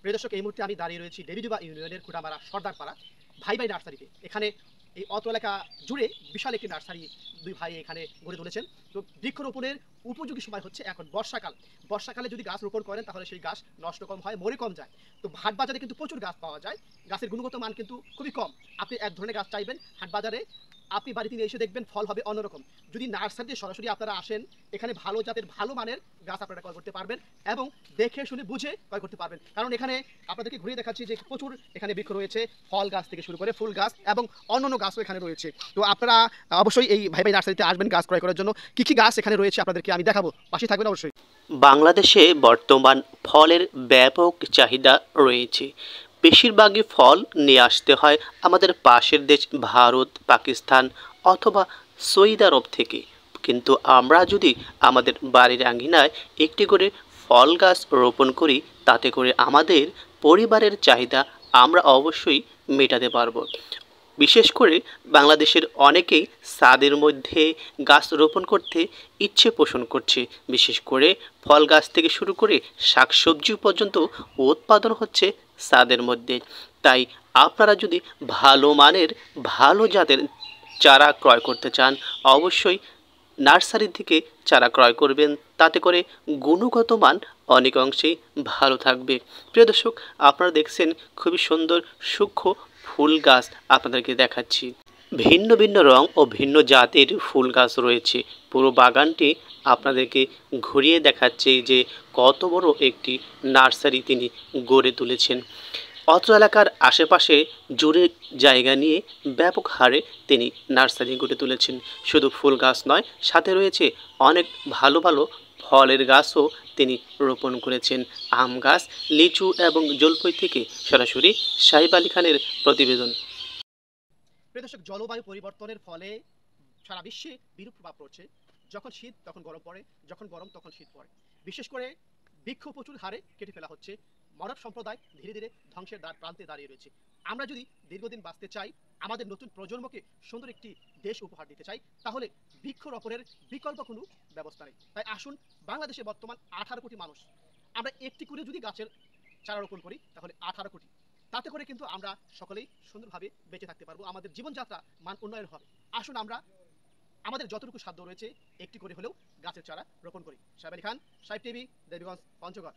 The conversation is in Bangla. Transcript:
প্রিয় দর্শক, এই মুহূর্তে আমি দাঁড়িয়ে রয়েছি দেবীডুবা ইউনিয়নের খুঁটামারা সর্দারপাড়া ভাই ভাই নার্সারিতে। এখানে এই অত এলাকা জুড়ে বিশাল একটি নার্সারি দুই ভাই এখানে গড়ে তুলেছেন। তো বৃক্ষরোপণের উপযোগী সময় হচ্ছে এখন বর্ষাকাল। বর্ষাকালে যদি গাছ রোপণ করেন তাহলে সেই গাছ নষ্ট কম হয়, মরে কম যায়। তো হাট বাজারে কিন্তু প্রচুর গাছ পাওয়া যায়, গাছের গুণগত মান কিন্তু খুবই কম। আপনি এক ধরনের গাছ চাইবেন, হাট বাজারে আপনি বাড়িতে নিয়ে এসে দেখবেন ফল হবে অন্যরকম। যদি নার্সারিতে সরাসরি আপনারা আসেন, এখানে ভালো জাতের ভালো মানের গাছ আপনারা ক্রয় করতে পারবেন এবং দেখে শুনে বুঝে ক্রয় করতে পারবেন। কারণ এখানে আপনাদেরকে ঘুরিয়ে দেখাচ্ছি যে প্রচুর এখানে বৃক্ষ রয়েছে, ফল গাছ থেকে শুরু করে ফুল গাছ এবং অন্যান্য গাছও এখানে রয়েছে। তো আপনারা অবশ্যই এই ভাই ভাই নার্সারিতে আসবেন গাছ ক্রয় করার জন্য। কি কি গাছ এখানে রয়েছে আপনাদেরকে আমি দেখাবো, পাশে থাকবেন অবশ্যই। বাংলাদেশে বর্তমান ফলের ব্যাপক চাহিদা রয়েছে। বেশিরভাগই ফল নিয়ে আসতে হয় আমাদের পাশের দেশ ভারত, পাকিস্তান অথবা সৌদি আরব থেকে। কিন্তু আমরা যদি আমাদের বাড়ির আঙিনায় একটি করে ফল গাছ রোপণ করি, তাতে করে আমাদের পরিবারের চাহিদা আমরা অবশ্যই মেটাতে পারবো। বিশেষ করে বাংলাদেশের অনেকেই ছাদের মধ্যে গাছ রোপণ করতে ইচ্ছে পোষণ করছে। বিশেষ করে ফল গাছ থেকে শুরু করে শাকসবজি পর্যন্ত উৎপাদন হচ্ছে ছাদের মধ্যে। তাই আপনারা যদি ভালো মানের ভালো জাতের চারা ক্রয় করতে চান, অবশ্যই নার্সারি থেকে চারা ক্রয় করবেন। তাতে করে গুণগত মান অনেক অংশেই ভালো থাকবে। প্রিয় দর্শক, আপনারা দেখছেন খুবই সুন্দর সূক্ষ্ম ফুল গাছ আপনাদেরকে দেখাচ্ছি। ভিন্ন ভিন্ন রং ও ভিন্ন জাতের ফুল গাছ রয়েছে। পুরো বাগানটি আপনাদেরকে ঘুরিয়ে দেখাচ্ছে যে কত বড় একটি নার্সারি তিনি গড়ে তুলেছেন। অত্র এলাকার আশেপাশে জুড়ে জায়গা নিয়ে ব্যাপক হারে তিনি নার্সারি গড়ে তুলেছেন। শুধু ফুল গাছ নয়, সাথে রয়েছে অনেক ভালো ভালো ফলের গাছও তিনি রোপণ করেছেন। আম গাছ, লিচু এবং জলপাই থেকে। সরাসরি সাহেব আলী খানের প্রতিবেদন। প্রিয় দর্শক, জলবায়ু পরিবর্তনের ফলে সারা বিশ্বে বিরূপ প্রভাব পড়ছে। যখন শীত তখন গরম পড়ে, যখন গরম তখন শীত পড়ে। বিশেষ করে বৃক্ষ প্রচুর হারে কেটে ফেলা হচ্ছে। মানব সম্প্রদায় ধীরে ধীরে ধ্বংসের দ্বার প্রান্তে দাঁড়িয়ে রয়েছে। আমরা যদি দীর্ঘদিন বাঁচতে চাই, আমাদের নতুন প্রজন্মকে সুন্দর একটি দেশ উপহার দিতে চাই, তাহলে বৃক্ষরোপণের বিকল্প কোনো ব্যবস্থা নেই। তাই আসুন, বাংলাদেশে বর্তমান 18 কোটি মানুষ, আমরা একটি করে যদি গাছের চারা রোপণ করি তাহলে 18 কোটি। তাতে করে কিন্তু আমরা সকলেই সুন্দরভাবে বেঁচে থাকতে পারবো, আমাদের জীবনযাত্রা মান উন্নয়ন হবে। আসুন আমরা আমাদের যতটুকু সাধ্য রয়েছে একটি করে হলেও গাছের চারা রোপণ করি। সাহেব আলী খান, সাহেব টিভি, দেবীগঞ্জ, পঞ্চগড়।